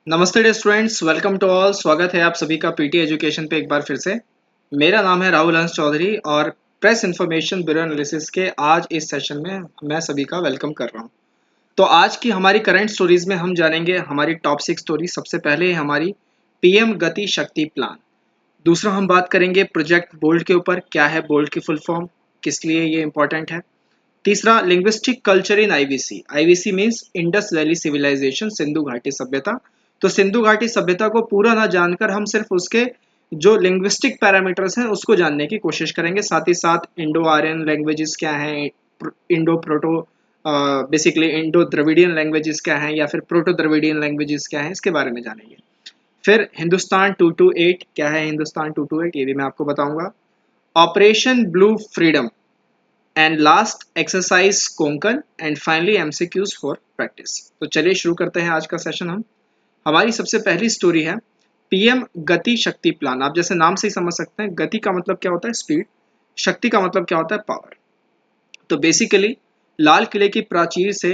नमस्ते dear students, welcome to all. स्वागत है आप सभी का पीटी एजुकेशन पे एक बार फिर से। मेरा नाम है राहुल हंस चौधरी और प्रेस इंफॉर्मेशन ब्यूरो एनालिसिस के आज इस सेशन में मैं सभी का वेलकम कर रहा हूं। तो आज की हमारी करंट स्टोरीज में हम जानेंगे हमारी टॉप 6 स्टोरी। सबसे पहले है हमारी पीएम गति शक्ति प्लान। दूसरा हम बात करेंगे प्रोजेक्ट बोल्ड के ऊपर। क्या है बोल्ड की फुल फॉर्म, किस लिए ये इंपॉर्टेंट है। तीसरा linguistic culture in IVC. IVC means Indus Valley civilization, Sindhu घाटी सभ्यता। तो सिंधु घाटी सभ्यता को पूरा ना जानकर हम सिर्फ उसके जो लिंग्विस्टिक पैरामीटर्स हैं उसको जानने की कोशिश करेंगे। साथ ही साथ इंडो आर्यन लैंग्वेजेस क्या हैं, Indo proto basically Indo Dravidian languages क्या हैं या फिर प्रोटो द्रविडियन लैंग्वेजेस क्या हैं, इसके बारे में जानेंगे। फिर हिंदुस्तान 228 क्या है, हिंदुस्तान 228 ये भी मैं आपको बताऊंगा। Operation blue freedom and last exercise Konkan and finally MCQs for practice. तो चलिए शुरू करते हैं आज का सेशन। हम हमारी सबसे पहली स्टोरी है पीएम गति शक्ति प्लान। आप जैसे नाम से ही समझ सकते हैं, गति का मतलब क्या होता है, स्पीड। शक्ति का मतलब क्या होता है, पावर। तो बेसिकली लाल किले की प्राचीर से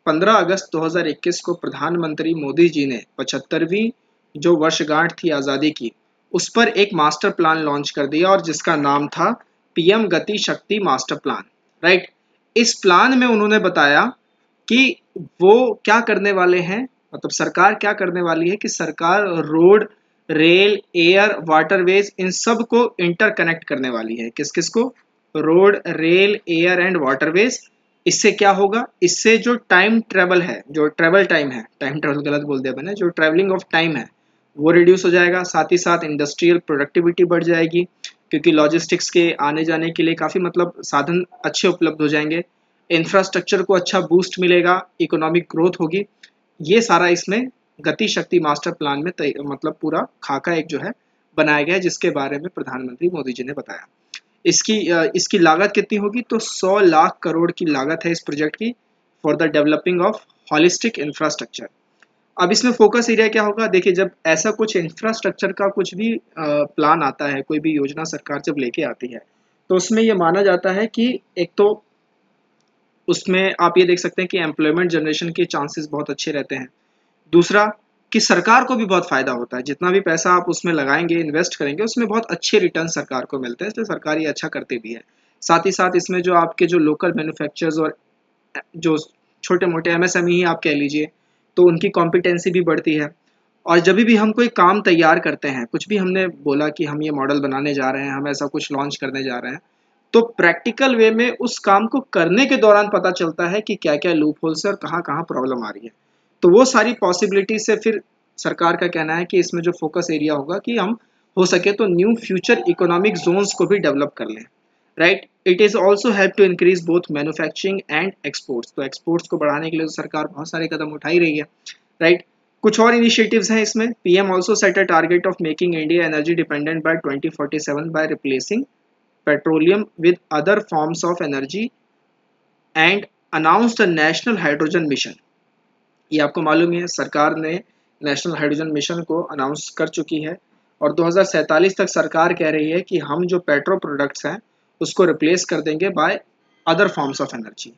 15 अगस्त 2021 को प्रधानमंत्री मोदी जी ने 75वीं जो वर्षगांठ थी आज़ादी की, उस पर एक मास्टर प्लान लॉन्च कर दिया और जिसका नाम था पीएम गति शक्ति मास्टर प्लान। राइट। इस प्लान में उन्होंने बताया कि वो क्या करने वाले हैं, मतलब सरकार क्या करने वाली है कि सरकार रोड, रेल, एयर, वाटरवेज इन सब को इंटरकनेक्ट करने वाली है। किस किस को, road, rail, air and waterways. इससे क्या होगा, इससे जो टाइम ट्रेवल है, जो ट्रेवल टाइम है, टाइम ट्रेवल गलत बोल दिया मैंने, जो ट्रेवलिंग ऑफ टाइम है वो रिड्यूस हो जाएगा। साथ ही साथ इंडस्ट्रियल प्रोडक्टिविटी बढ़ जाएगी क्योंकि लॉजिस्टिक्स के आने जाने के लिए काफ़ी मतलब साधन अच्छे उपलब्ध हो जाएंगे। इंफ्रास्ट्रक्चर को अच्छा बूस्ट मिलेगा, इकोनॉमिक ग्रोथ होगी। ये सारा इसमें गति शक्ति मास्टर प्लान में मतलब पूरा खाका एक जो है बनाया गया है, जिसके बारे में प्रधानमंत्री मोदी जी ने बताया। इसकी लागत कितनी होगी, तो 100 लाख करोड़ की लागत है इस प्रोजेक्ट की, for the developing of holistic infrastructure. अब इसमें फोकस एरिया क्या होगा, देखिए जब ऐसा कुछ इंफ्रास्ट्रक्चर का कुछ भी प्लान आता है, कोई भी योजना सरकार जब लेके आती है, तो उसमें यह माना जाता है कि एक तो उसमें आप ये देख सकते हैं कि एम्प्लॉयमेंट जनरेशन के चांसेस बहुत अच्छे रहते हैं। दूसरा कि सरकार को भी बहुत फायदा होता है, जितना भी पैसा आप उसमें लगाएंगे, इन्वेस्ट करेंगे, उसमें बहुत अच्छे रिटर्न सरकार को मिलते हैं, इसलिए सरकार ये अच्छा करती भी है। साथ ही साथ इसमें जो आपके जो लोकल मैन्युफैक्चरर्स और जो छोटे मोटे एमएसएमई ही आप कह लीजिए, तो उनकी कॉम्पिटेंसी भी बढ़ती है। और जब भी हम कोई काम तैयार करते हैं, कुछ भी हमने बोला कि हम ये मॉडल बनाने जा रहे हैं, हम ऐसा कुछ लॉन्च करने जा रहे हैं, तो प्रैक्टिकल वे में उस काम को करने के दौरान पता चलता है कि क्या क्या लूप होल्स है और कहाँ कहाँ प्रॉब्लम आ रही है। तो वो सारी पॉसिबिलिटी से फिर सरकार का कहना है कि इसमें जो फोकस एरिया होगा कि हम हो सके तो न्यू फ्यूचर इकोनॉमिक जोन्स को भी डेवलप कर लें। Right. It is also help to increase both manufacturing and exports. तो एक्सपोर्ट्स को बढ़ाने के लिए तो सरकार बहुत सारे कदम उठा ही रही है। राइट। कुछ और इनिशिएटिव्स हैं इसमें। PM also set a target of making India energy dependent by 2047 by replacing petroleum with other forms of energy and announced the national hydrogen mission. ये आपको मालूम ही है, सरकार ने नेशनल हाइड्रोजन मिशन को अनाउंस कर चुकी है और 2047 तक सरकार कह रही है कि हम जो पेट्रो प्रोडक्ट्स हैं उसको रिप्लेस कर देंगे by other forms of energy.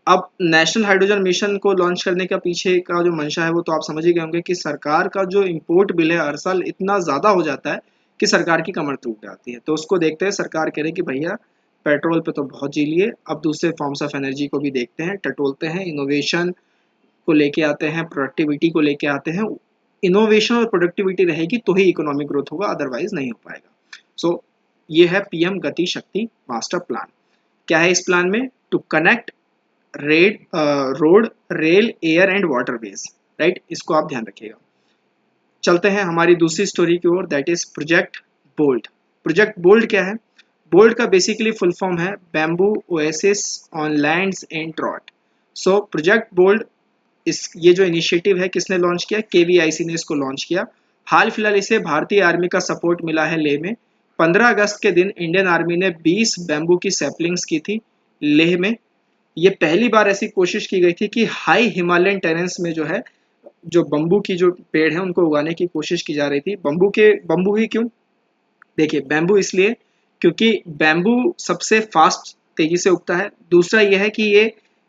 अब नेशनल हाइड्रोजन मिशन को लॉन्च करने का पीछे का जो मंशा है वो तो आप समझ ही गए होंगे कि सरकार का जो इंपोर्ट बिल है हर साल इतना ज़्यादा हो जाता है कि सरकार की कमर टूट जाती है। तो उसको देखते हैं सरकार कह रही है कि भैया पेट्रोल पे तो बहुत जी लिए, अब दूसरे फॉर्म्स ऑफ एनर्जी को भी देखते हैं, टटोलते हैं, इनोवेशन को लेके आते हैं, प्रोडक्टिविटी को लेके आते हैं। इनोवेशन और प्रोडक्टिविटी रहेगी तो ही इकोनॉमिक ग्रोथ होगा, अदरवाइज नहीं हो पाएगा। सो ये है पीएम गति शक्ति मास्टर प्लान। क्या है इस प्लान में, to connect road, rail, air and waterways. Right, इसको आप ध्यान रखिएगा। चलते हैं हमारी दूसरी स्टोरी की ओर, that is project bold. Project bold क्या है, बोल्ड का बेसिकली फुल फॉर्म है bamboo oasis on lands in drought. So project bold, इस ये जो इनिशिएटिव है किसने लॉन्च किया, केवीआईसी ने इसको लॉन्च किया। हाल फिलहाल इसे भारतीय आर्मी का सपोर्ट मिला है लेह में। 15 अगस्त के दिन इंडियन आर्मी ने 20 बैम्बू की सैपलिंग्स की थी लेह में। ये पहली बार ऐसी कोशिश की गई थी कि हाई हिमालयन टेरेंस में जो है जो बम्बू की जो पेड़ है उनको उगाने की कोशिश की जा रही थी। बम्बू ही क्यों, देखिए बैम्बू इसलिए क्योंकि बैम्बू सबसे फास्ट तेजी से उगता है। दूसरा यह है कि ये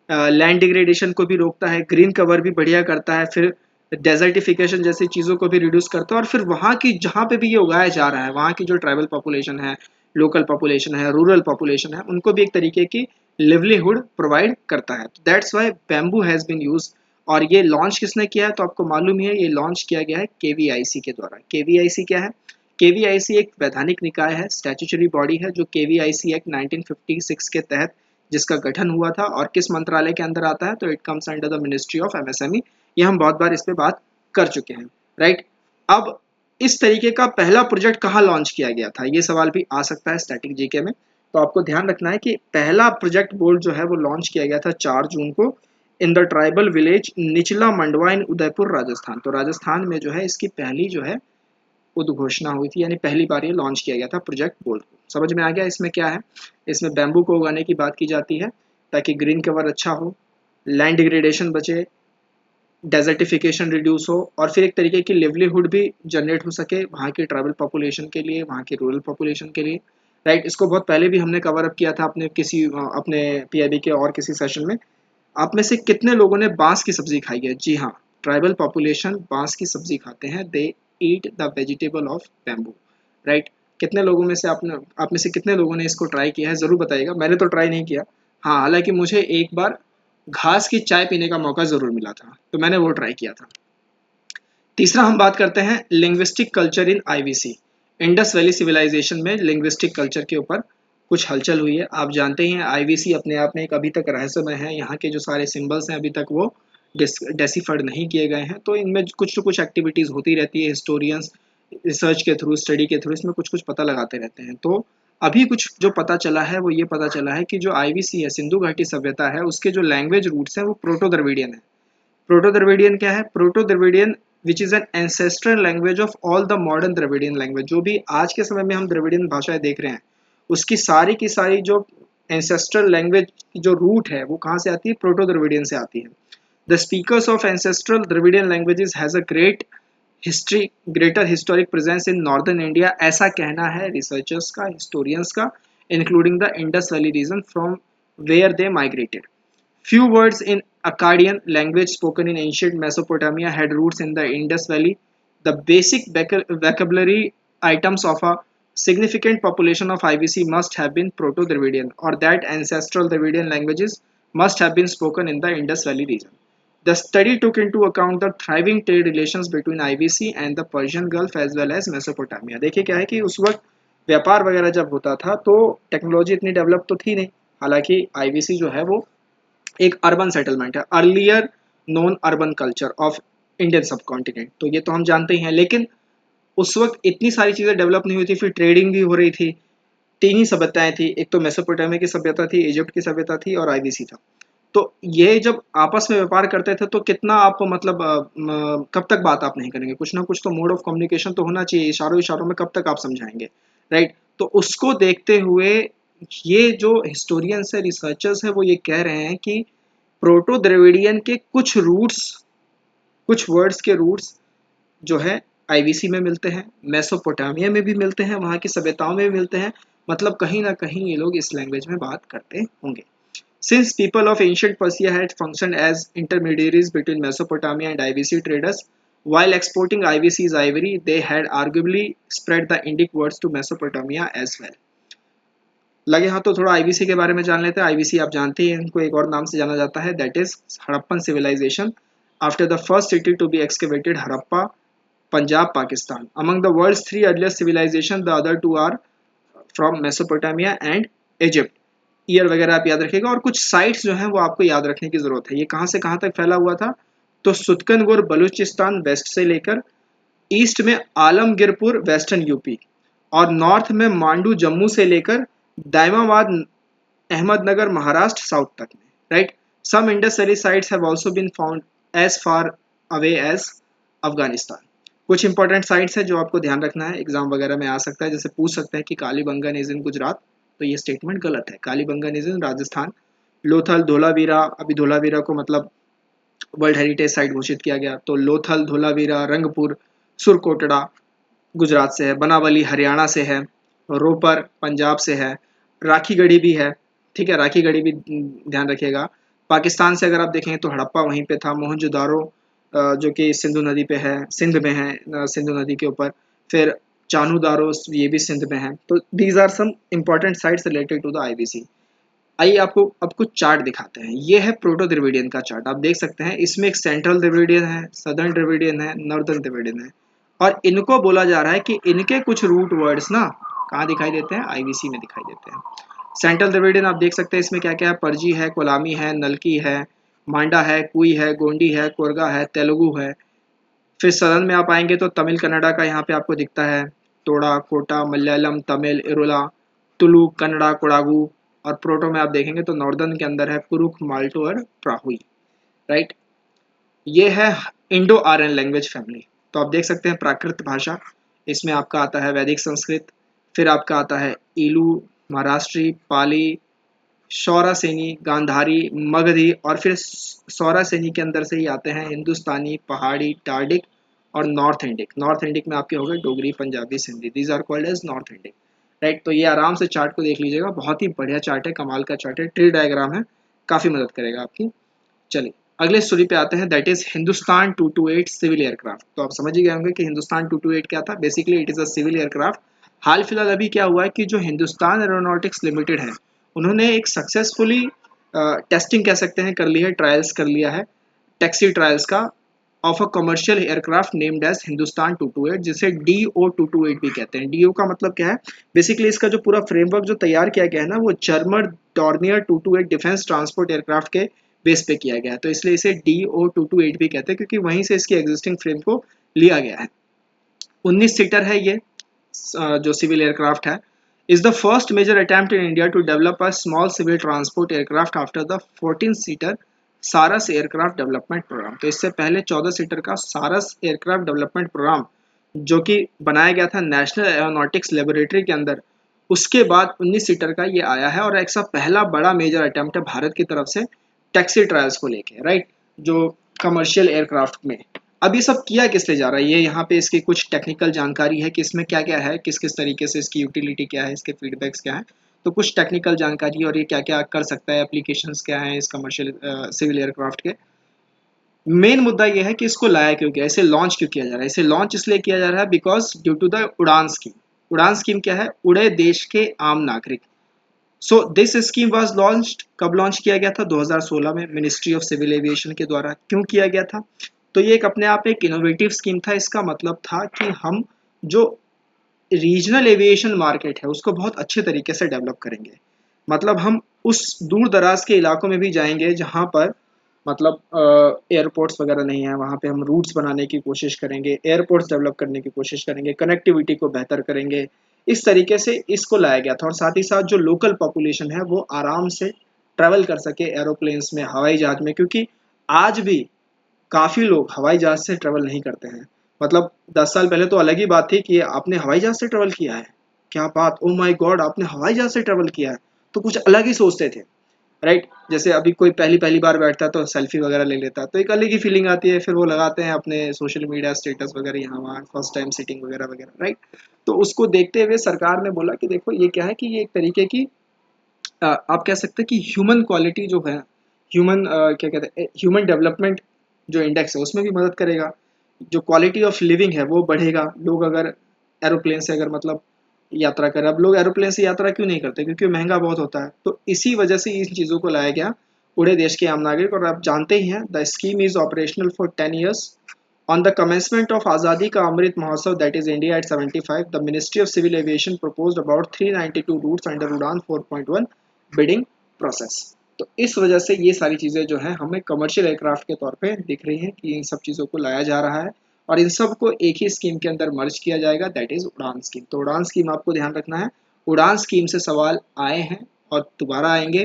लैंड डिग्रेडेशन को भी रोकता है, ग्रीन कवर भी बढ़िया करता है, फिर डेजर्टिफिकेशन जैसी चीज़ों को भी रिड्यूस करता है, और फिर वहाँ की जहाँ पे भी ये उगाया जा रहा है वहाँ की जो ट्राइबल पॉपुलेशन है, लोकल पॉपुलेशन है, रूरल पॉपुलेशन है, उनको भी एक तरीके की लिवलीहुड प्रोवाइड करता है। That's why bamboo has been use. और ये लॉन्च किसने किया है तो आपको मालूम ही है, ये लॉन्च किया गया है केवीआईसी के द्वारा। केवीआईसी क्या है? केवीआईसी एक वैधानिक निकाय है, स्टैट्यूटरी बॉडी है, जो केवीआईसी एक्ट 1956 के तहत जिसका गठन हुआ था। और किस मंत्रालय के अंदर आता है तो it comes under the ministry of MSME. ये हम बहुत बार इस पे बात कर चुके हैं, राइट। अब इस तरीके का पहला प्रोजेक्ट कहाँ लॉन्च किया गया था, ये सवाल भी आ सकता है स्टैटिक जीके में। तो आपको ध्यान रखना है कि पहला प्रोजेक्ट बोर्ड जो है वो लॉन्च किया गया था 4 जून को इन द ट्राइबल विलेज निचला मंडवा इन उदयपुर राजस्थान। तो राजस्थान में जो है इसकी पहली जो है उद्घोषणा हुई थी, यानी पहली बार ये लॉन्च किया गया था प्रोजेक्ट बोर्ड को। समझ में आ गया इसमें क्या है? इसमें बैम्बू को उगाने की बात की जाती है ताकि ग्रीन कवर अच्छा हो, लैंड डिग्रेडेशन बचे, डेजर्टिफिकेशन रिड्यूस हो, और फिर एक तरीके की लिवलीहुड भी जनरेट हो सके वहाँ की ट्राइबल पॉपुलेशन के लिए, वहाँ की रूरल पॉपुलेशन के लिए, राइट। इसको बहुत पहले भी हमने कवर अप किया था अपने अपने पीआईबी के और किसी सेशन में। आप में से कितने लोगों ने बांस की सब्जी खाई है? जी हाँ, ट्राइबल पॉपुलेशन बांस की सब्जी खाते हैं, they eat the vegetable of bamboo, right. कितने लोगों में से आप में से कितने लोगों ने इसको ट्राई किया है ज़रूर बताइएगा। मैंने तो ट्राई नहीं किया, हाँ, हालांकि मुझे एक बार घास की चाय पीने का मौका ज़रूर मिला था, तो मैंने वो ट्राई किया था। तीसरा हम बात करते हैं linguistic culture in IVC. Indus Valley civilization में लिंग्विस्टिक कल्चर के ऊपर कुछ हलचल हुई है। आप जानते ही हैं आईवीसी अपने आप में एक अभी तक रहस्यमय है, यहाँ के जो सारे सिंबल्स हैं अभी तक वो डेसिफर्ड नहीं किए गए हैं। तो इनमें कुछ तो कुछ एक्टिविटीज़ होती रहती है, हिस्टोरियंस रिसर्च के थ्रू, स्टडी के थ्रू इसमें कुछ कुछ पता लगाते रहते हैं। तो अभी कुछ जो पता चला है वो ये पता चला है कि जो आईवीसी है, सिंधु घाटी सभ्यता है, उसके जो लैंग्वेज रूट्स हैं वो प्रोटो द्रविडियन है। प्रोटो द्रविडियन क्या है? Proto Dravidian which is an ancestral language of all the modern Dravidian language. जो भी आज के समय में हम द्रविडियन भाषाएं देख रहे हैं, उसकी सारी की सारी जो एंसेस्ट्रल लैंग्वेज की जो रूट है वो कहाँ से आती है? प्रोटो द्रविडियन से आती है। The speakers of ancestral Dravidian languages has a greater historic presence in northern India, ऐसा कहना है रिसर्चर्स का, हिस्टोरियंस का, including the Indus Valley region from where they migrated. Few words in Akkadian language spoken in ancient Mesopotamia had roots in the Indus Valley. The basic vocabulary items of a significant population of IVC must have been Proto-Dravidian, or that ancestral Dravidian languages must have been spoken in the Indus Valley region. The study took into account the thriving trade relations between IVC and the Persian Gulf as well as Mesopotamia. देखिए क्या है कि उस वक्त व्यापार वगैरह जब होता था तो टेक्नोलॉजी इतनी डेवलप तो थी नहीं। हालांकि आईवीसी जो है वो एक अर्बन सेटलमेंट है, earlier non urban culture of Indian सब कॉन्टिनेंट, तो ये तो हम जानते ही हैं। लेकिन उस वक्त इतनी सारी चीज़ें डेवलप नहीं हुई थी, फिर ट्रेडिंग भी हो रही थी। तीन ही सभ्यताएं थी, एक तो मेसोपोटामिया की सभ्यता थी, इजिप्ट की सभ्यता थी और आईवीसी था। तो ये जब आपस में व्यापार करते थे तो कितना आप मतलब कब तक बात आप नहीं करेंगे, कुछ ना कुछ तो मोड ऑफ कम्युनिकेशन तो होना चाहिए, इशारों इशारों में कब तक आप समझाएंगे, राइट। तो उसको देखते हुए ये जो हिस्टोरियंस है, रिसर्चर्स है, वो ये कह रहे हैं कि प्रोटो द्रविडियन के कुछ रूट्स, कुछ वर्ड्स के रूट्स जो है आईवीसी में मिलते हैं, मेसोपोटामिया में भी मिलते हैं, वहाँ की सभ्यताओं में भी मिलते हैं। मतलब कहीं ना कहीं ये लोग इस लैंग्वेज में बात करते होंगे। Since people of ancient Persia had functioned as intermediaries between Mesopotamia and IVC traders, while exporting IVC's ivory, they had arguably spread the Indic words to Mesopotamia as well. लगे हाँ तो थोड़ा आईवीसी के बारे में जान लेते हैं। आईवीसी आप जानते ही हैं, इनको एक और नाम से जाना जाता है, that is Harappan civilization. After the first city to be excavated, Harappa, Punjab, Pakistan. Among the world's 3 earliest civilization, the other 2 are from Mesopotamia and Egypt. Year वगैरह आप याद रखिएगा, और कुछ साइट्स जो हैं वो आपको याद रखने की जरूरत है। ये कहाँ से कहाँ तक फैला हुआ था? तो सुतकनगुर बलूचिस्तान वेस्ट से लेकर, ईस्ट में आलमगीरपुर वेस्टर्न यूपी, और नॉर्थ में मांडू जम्मू से लेकर दाइमाबाद अहमदनगर महाराष्ट्र साउथ तक में, right. Some Indus Valley sites have also been found as far away as Afghanistan. कुछ इंपॉर्टेंट साइट्स है जो आपको ध्यान रखना है, एग्जाम वगैरह में आ सकता है। जैसे पूछ सकते हैं कि कालीबंगन इज इन गुजरात, तो ये स्टेटमेंट गलत है। Kalibangan is in Rajasthan. लोथल, धोलावीरा, अभी धोलावीरा को मतलब वर्ल्ड हेरिटेज साइट घोषित किया गया। तो लोथल, धोलावीरा, रंगपुर, सुरकोटड़ा गुजरात से है, बनावली हरियाणा से है, रोपर पंजाब से है, राखी गढ़ी भी है, ठीक है, राखी गढ़ी भी ध्यान रखिएगा। पाकिस्तान से अगर आप देखें तो हड़प्पा वहीं पे था, मोहनजोदारो जो कि सिंधु नदी पे है, सिंध में है, सिंधु नदी के ऊपर। फिर चानू दारो, ये भी सिंध में है। तो these are some important sites related to the IBC. आइए आपको अब कुछ चार्ट दिखाते हैं। ये है प्रोटो द्रविडियन का चार्ट। आप देख सकते हैं इसमें एक सेंट्रल द्रविडियन है, सदर्न द्रविडियन है, नॉर्दर्न द्रविडियन है। और इनको बोला जा रहा है कि इनके कुछ रूट वर्ड्स ना कहाँ दिखाई देते हैं, आईबीसी में दिखाई देते हैं। सेंट्रल द्रविडियन आप देख सकते हैं इसमें क्या क्या है, परजी है, कोलामी है, नलकी है, मांडा है, कुई है, गोंडी है, कोरगा है, तेलुगु है। फिर सदर्न में आप आएंगे तो तमिल कन्नडा का यहाँ पे आपको दिखता है, तोड़ा, कोटा, मलयालम, तमिल, इरुला, तुलु, कन्नड़ा, कोडागु। और प्रोटो में आप देखेंगे तो नॉर्दर्न के अंदर है कुरुक, माल्टो और प्राहुई। राइट, ये है इंडो आर्यन लैंग्वेज फैमिली। तो आप देख सकते हैं प्राकृत भाषा, इसमें आपका आता है वैदिक संस्कृत, फिर आपका आता है ईलू, महाराष्ट्री, पाली, शौरासेनी, गांधारी, मगधी, और फिर शौरासेनी के अंदर से ही आते हैं हिंदुस्तानी, पहाड़ी, टार्डिक और नॉर्थ इंडिक। नॉर्थ इंडिक में आपके हो गए Dogri, Punjabi, Sindhi, these are called as north Indic. Right, तो ये आराम से चार्ट को देख लीजिएगा, बहुत ही बढ़िया चार्ट है, कमाल का चार्ट है, ट्री डायग्राम है, काफ़ी मदद करेगा आपकी। चलिए अगले स्टोरी पे आते हैं, that is Hindustan 228 civil aircraft. तो आप समझ ही गए होंगे कि हिंदुस्तान 228 क्या था। Basically it is a civil aircraft. हाल फिलहाल अभी क्या हुआ है कि जो हिंदुस्तान एरोनॉटिक्स लिमिटेड है, उन्होंने एक सक्सेसफुली टेस्टिंग कह सकते हैं कर ली है, ट्रायल्स कर लिया है, टैक्सी ट्रायल्स का, of a commercial aircraft named as Hindustan 228, जिसे DO-228 भी कहते हैं। DO का मतलब क्या है, बेसिकली इसका जो पूरा फ्रेमवर्क जो तैयार किया गया है ना, वो German Dornier 228 defence transport aircraft के बेस पे किया गया है। तो इसलिए इसे DO-228 भी कहते हैं, क्योंकि वहीं से इसकी एग्जिस्टिंग फ्रेम को लिया गया है। 19 सीटर है ये जो सिविल एयरक्राफ्ट है। Is the first major attempt in India to develop a small civil transport aircraft after the 14 seater Saras aircraft development programme. तो इससे पहले 14 सीटर का सारस एयरक्राफ्ट डेवलपमेंट प्रोग्राम जो कि बनाया गया था नेशनल एरोनॉटिक्स लेबोरेटरी के अंदर, उसके बाद 19 सीटर का ये आया है, और ऐसा पहला बड़ा मेजर अटेम्प्ट है भारत की तरफ से टैक्सी ट्रायल्स को लेके। राइट, जो कमर्शियल एयरक्राफ्ट में। अब ये सब किया किस लिए जा रहा है, ये यहाँ पे इसकी कुछ टेक्निकल जानकारी है कि इसमें क्या क्या है, किस किस तरीके से इसकी यूटिलिटी क्या है, इसके फीडबैक्स क्या है। तो कुछ टेक्निकल जानकारी और ये क्या क्या कर सकता है, एप्लीकेशंस क्या है इस कमर्शियल सिविल एयरक्राफ्ट के। मेन मुद्दा ये है कि इसको लाया क्यों गया, इसे लॉन्च क्यों किया जा रहा है। इसे लॉन्च इसलिए किया जा रहा है बिकॉज ड्यू टू द उड़ान स्कीम। उड़ान स्कीम क्या है, उड़े देश के आम नागरिक। So this scheme was launched, कब लॉन्च किया गया था, 2016 में मिनिस्ट्री ऑफ सिविल एविएशन के द्वारा। क्यों किया गया था, तो ये एक अपने आप में एक इनोवेटिव स्कीम था। इसका मतलब था कि हम जो रीजनल एविएशन मार्केट है उसको बहुत अच्छे तरीके से डेवलप करेंगे। मतलब हम उस दूर दराज के इलाकों में भी जाएंगे जहाँ पर मतलब एयरपोर्ट्स वगैरह नहीं है, वहाँ पे हम रूट्स बनाने की कोशिश करेंगे, एयरपोर्ट्स डेवलप करने की कोशिश करेंगे, कनेक्टिविटी को बेहतर करेंगे। इस तरीके से इसको लाया गया था, और साथ ही साथ जो लोकल पॉपुलेशन है वो आराम से ट्रैवल कर सके एरोप्लेन्स में, हवाई जहाज में। क्योंकि आज भी काफ़ी लोग हवाई जहाज से ट्रैवल नहीं करते हैं। मतलब 10 साल पहले तो अलग ही बात थी कि आपने हवाई जहाज से ट्रैवल किया है, क्या बात, ओ माय गॉड, आपने हवाई जहाज से ट्रैवल किया है, तो कुछ अलग ही सोचते थे। राइट, जैसे अभी कोई पहली पहली बार बैठता है तो सेल्फी वगैरह ले लेता है, तो एक अलग ही फीलिंग आती है, फिर वो लगाते हैं अपने सोशल मीडिया स्टेटस वगैरह, यहाँ वहाँ फर्स्ट टाइम सिटिंग वगैरह वगैरह। राइट, तो उसको देखते हुए सरकार ने बोला कि देखो ये क्या है कि ये एक तरीके की आप कह सकते हैं कि ह्यूमन क्वालिटी जो है, ह्यूमन क्या कहते हैं, ह्यूमन डेवलपमेंट जो इंडेक्स है उसमें भी मदद करेगा। जो क्वालिटी ऑफ लिविंग है वो बढ़ेगा। लोग अगर एरोप्लेन से अगर मतलब यात्रा करें, अब लोग एरोप्लेन से यात्रा क्यों नहीं करते, क्योंकि महंगा बहुत होता है। तो इसी वजह से इन चीज़ों को लाया गया पूरे देश के आम नागरिक। और आप जानते ही हैं the scheme is operational for 10 years. On the commencement of Azadi Ka Amrit Mahotsav, that is India at 75, the Ministry of Civil Aviation proposed about 392 routes under Udan 4.1 bidding process. तो इस वजह से ये सारी चीज़ें जो हैं हमें कमर्शियल एयरक्राफ्ट के तौर पे दिख रही हैं कि इन सब चीज़ों को लाया जा रहा है, और इन सब को एक ही स्कीम के अंदर मर्ज किया जाएगा, दैट इज़ उड़ान स्कीम। तो उड़ान स्कीम आपको ध्यान रखना है, उड़ान स्कीम से सवाल आए हैं और दोबारा आएंगे,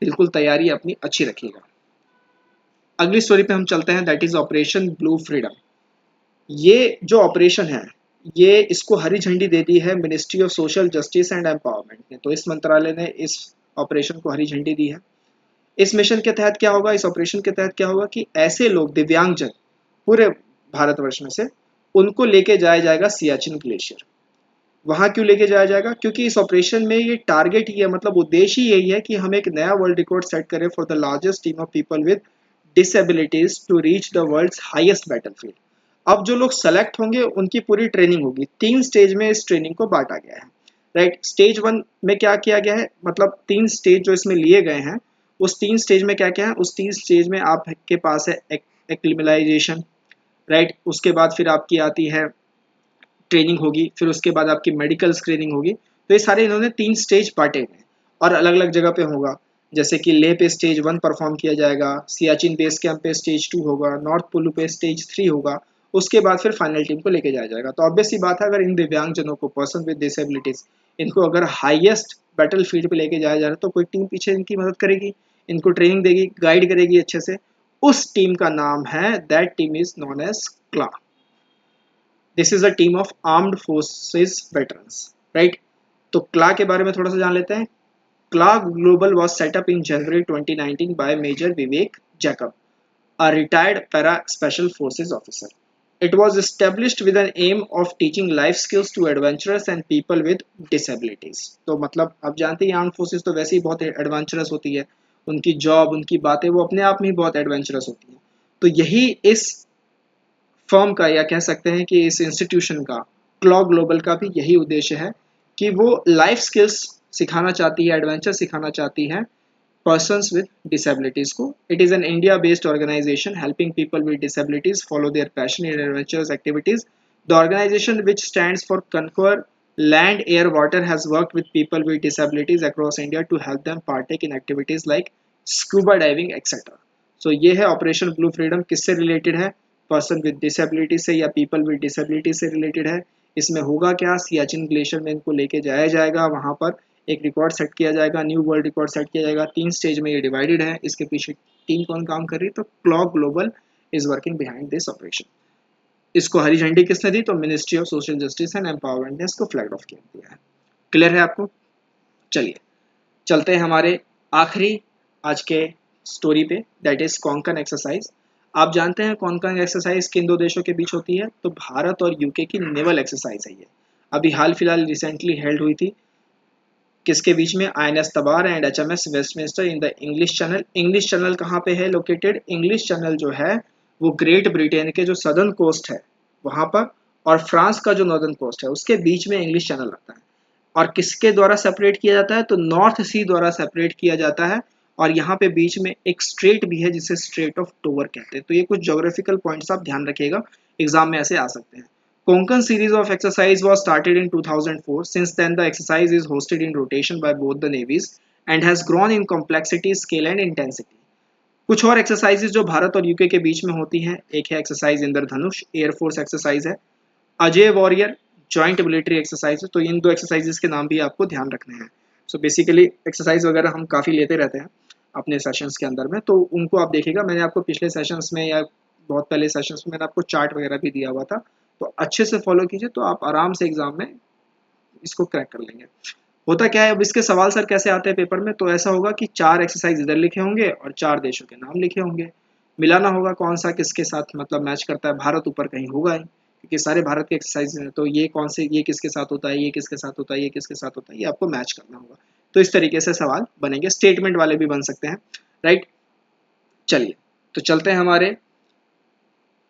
बिल्कुल तैयारी अपनी अच्छी रखिएगा। अगली स्टोरी पे हम चलते हैं, that is operation blue freedom. ये जो ऑपरेशन है, ये इसको हरी झंडी दे दी है ministry of social justice and empowerment ने। तो इस मंत्रालय ने इस ऑपरेशन को हरी झंडी दी है। इस मिशन के तहत क्या होगा, इस ऑपरेशन के तहत क्या होगा कि ऐसे लोग दिव्यांगजन पूरे भारतवर्ष में से, उनको लेके जाया जाएगा सियाचिन ग्लेशियर। वहां क्यों लेके जाया जाएगा, क्योंकि इस ऑपरेशन में ये टारगेट ही है, मतलब उद्देश्य ही यही है कि हम एक नया वर्ल्ड रिकॉर्ड सेट करें for the largest team of people with disabilities to reach the world's highest battlefield। अब जो लोग सेलेक्ट होंगे उनकी पूरी ट्रेनिंग होगी। 3 स्टेज में इस ट्रेनिंग को बांटा गया है, राइट। स्टेज 1 में क्या किया गया है, मतलब 3 स्टेज जो इसमें लिए गए हैं, उस 3 स्टेज में क्या क्या है, उस 3 स्टेज में आपके पास है एक्लिमलाइजेशन, राइट। उसके बाद फिर आपकी आती है ट्रेनिंग होगी, फिर उसके बाद आपकी मेडिकल स्क्रीनिंग होगी। तो ये सारे इन्होंने 3 स्टेज बांटे हुए हैं और अलग अलग जगह पे होगा। जैसे कि लेह पे स्टेज 1 परफॉर्म किया जाएगा, सियाचिन बेस कैंप पे स्टेज 2 होगा, नॉर्थ पोलो पे स्टेज 3 होगा, उसके बाद फिर फाइनल टीम को लेके जाया जाएगा। तो ऑब्वियस सी बात है, अगर इन दिव्यांगजनों को, पर्सन विद डिसेबिलिटीज, इनको अगर हाईएस्ट बैटल फील्ड पे लेके जाया जा रहा है तो कोई टीम पीछे इनकी मदद करेगी, इनको ट्रेनिंग देगी, गाइड करेगी अच्छे से। उस टीम का नाम है, that team is known as क्ला। This is a team of armed forces veterans, right. तो क्ला के बारे में थोड़ा सा जान लेते हैं। क्ला global was set up in January 2019 by Major Vivek Jacob, a retired para special forces officer. It was established with an aim of teaching life skills to adventurers and people with disabilities। तो मतलब आप जानते हैं arm forces तो वैसे ही बहुत adventurous होती है, उनकी जॉब, उनकी बातें वो अपने आप में ही बहुत एडवेंचरस होती हैं। तो यही इस फर्म का, या कह सकते हैं कि इस इंस्टीट्यूशन का, क्लॉ ग्लोबल का भी यही उद्देश्य है कि वो लाइफ स्किल्स सिखाना चाहती है, एडवेंचर सिखाना चाहती है persons with disabilities को। It is an India based organization helping people with disabilities follow their passion in adventurous activities। The organization, which stands for Conquer Land Air Water, has worked with people with disabilities across India to help them partake in activities like scuba diving etc। So ये है operation blue freedom. किससे related है, person with disability से या people with disability से related है। इसमें होगा क्या, सियाचिन ग्लेशियर में इनको लेके जाया जाएगा, वहां पर एक रिकॉर्ड सेट किया जाएगा, न्यू वर्ल्ड रिकॉर्ड सेट किया जाएगा। 3 स्टेज में ये डिवाइडेड है। इसके पीछे टीम कौन काम कर रही है, तो clock global is working behind this operation. इसको हरी झंडी किसने दी, तो ministry of social justice and empowerment ने इसको फ्लैग ऑफ किया दिया है। क्लियर है आपको। चलिए चलते हैं हमारे आखिरी आज के स्टोरी पे, दैट इज कोंकण एक्सरसाइज। आप जानते हैं कोंकण एक्सरसाइज किन 2 देशों के बीच होती है, तो भारत और यूके की नेवल एक्सरसाइज है ये। अभी हाल फिलहाल रिसेंटली हेल्ड हुई थी। किसके बीच में, INS Tabar and HMS Westminster in the English Channel. English Channel कहाँ पे है लोकेटेड, इंग्लिश चैनल जो है वो ग्रेट ब्रिटेन के जो सदर्न कोस्ट है वहां पर, और फ्रांस का जो नॉर्दर्न कोस्ट है उसके बीच में इंग्लिश चैनल लगता है। और किसके द्वारा सेपरेट किया जाता है, तो नॉर्थ सी द्वारा सेपरेट किया जाता है। और यहाँ पे बीच में एक स्ट्रेट भी है जिसे स्ट्रेट ऑफ डोवर कहते हैं। तो ये कुछ ज्योग्राफिकल पॉइंट्स आप ध्यान रखिएगा, एग्जाम में ऐसे आ सकते हैं। Konkan series of exercise was started in 2004। Since then, the exercise is hosted in rotation by both the navies and has grown in complexity, scale and intensity। कुछ और एक्सरसाइजेज जो भारत और यूके के बीच में होती हैं, एक है एक्सरसाइज इंद्रधनुष, एयरफोर्स एक्सरसाइज है। Ajay warrior, joint military exercise है। तो इन 2 एक्सरसाइजेज के नाम भी आपको ध्यान रखने हैं। सो बेसिकली एक्सरसाइज वगैरह हम काफ़ी लेते रहते हैं अपने सेशंस के अंदर में, तो उनको आप देखिएगा। मैंने आपको पिछले सेशंस में या बहुत पहले सेशंस में मैंने आपको चार्ट वगैरह भी दिया हुआ था, तो अच्छे से फॉलो कीजिए, तो आप आराम से एग्जाम में इसको क्रैक कर लेंगे। होता क्या है, अब इसके सवाल सर कैसे आते हैं पेपर में, तो ऐसा होगा कि 4 एक्सरसाइज इधर लिखे होंगे और 4 देशों के नाम लिखे होंगे। मिलाना होगा कौन सा किसके साथ मतलब मैच करता है। भारत ऊपर कहीं होगा ही, क्योंकि सारे भारत के एक्सरसाइज हैं, तो ये कौन से, ये किसके साथ होता है, ये किसके साथ होता है, ये किसके साथ होता है, ये आपको मैच करना होगा। तो इस तरीके से सवाल बनेंगे, स्टेटमेंट वाले भी बन सकते हैं, राइट। चलिए तो चलते हैं हमारे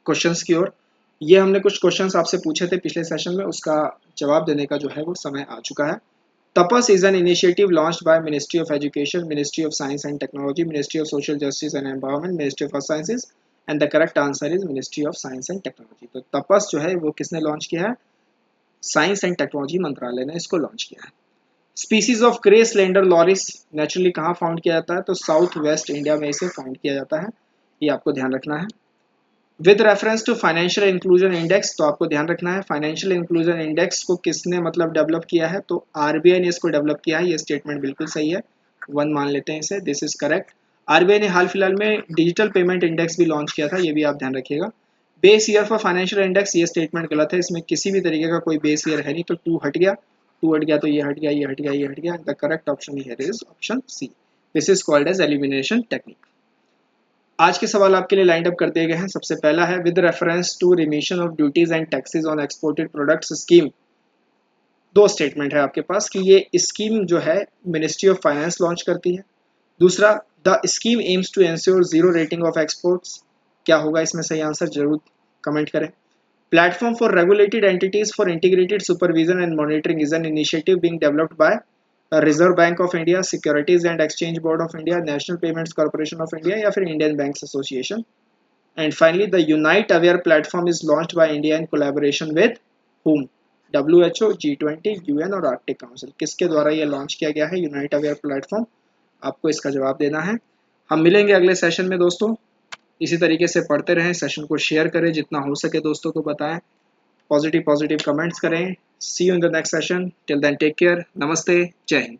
क्वेश्चंस की ओर। ये हमने कुछ क्वेश्चंस आपसे पूछे थे पिछले सेशन में, उसका जवाब देने का जो है वो समय आ चुका है। तपस is an initiative launched by Ministry of Education, Ministry of Science and Technology, Ministry of Social Justice and Empowerment, Ministry of Earth Sciences, and the correct answer is Ministry of Science and Technology। तो तपस जो है वो किसने launch किया है, science and technology मंत्रालय ने इसको लॉन्च किया है। Species of grey slender loris naturally कहाँ फाउंड किया जाता है, तो साउथ वेस्ट इंडिया में इसे फाउंड किया जाता है, ये आपको ध्यान रखना है। With reference to financial inclusion index, तो आपको ध्यान रखना है फाइनेंशियल इंक्लूजन इंडेक्स को किसने मतलब डेवलप किया है, तो आरबीआई ने इसको डेवलप किया है। ये स्टेटमेंट बिल्कुल सही है, 1 मान लेते हैं इसे, दिस इज करेक्ट। आरबीआई ने हाल फिलहाल में डिजिटल पेमेंट इंडेक्स भी लॉन्च किया था, ये भी आप ध्यान रखिएगा। Base year for financial index, ये स्टेटमेंट गलत है, इसमें किसी भी तरीके का कोई बेस ईयर है नहीं, तो 2 हट गया, 2 हट गया तो ये हट गया, ये हट गया, ये हट गया। The correct option here is option C, this is called as elimination technique. आज के सवाल आपके लिए लाइंड अप कर दिए गए हैं। सबसे पहला है with reference to remission of duties and taxes on exported products scheme. 2 statement है आपके पास कि ये स्कीम जो है मिनिस्ट्री ऑफ फाइनेंस लॉन्च करती है। दूसरा, the scheme aims to ensure zero rating of exports. क्या होगा इसमें सही आंसर, जरूर कमेंट करें। Platform for regulated entities for integrated supervision and monitoring is an initiative being developed by Reserve Bank of India, Securities and Exchange Board of India, National Payments Corporation of India या फिर Indian Banks Association. And finally the Unite Aware platform is launched by India in collaboration with whom? WHO, G20, UN और Arctic council. किसके द्वारा ये launch किया गया है unite Aware platform? आपको इसका जवाब देना है। हम मिलेंगे अगले सेशन में दोस्तों। इसी तरीके से पढ़ते रहें, सेशन को शेयर करें, जितना हो सके दोस्तों को बताएं, पॉजिटिव कमेंट्स करें। See you in the next session. Till then take care. नमस्ते, जय हिंद।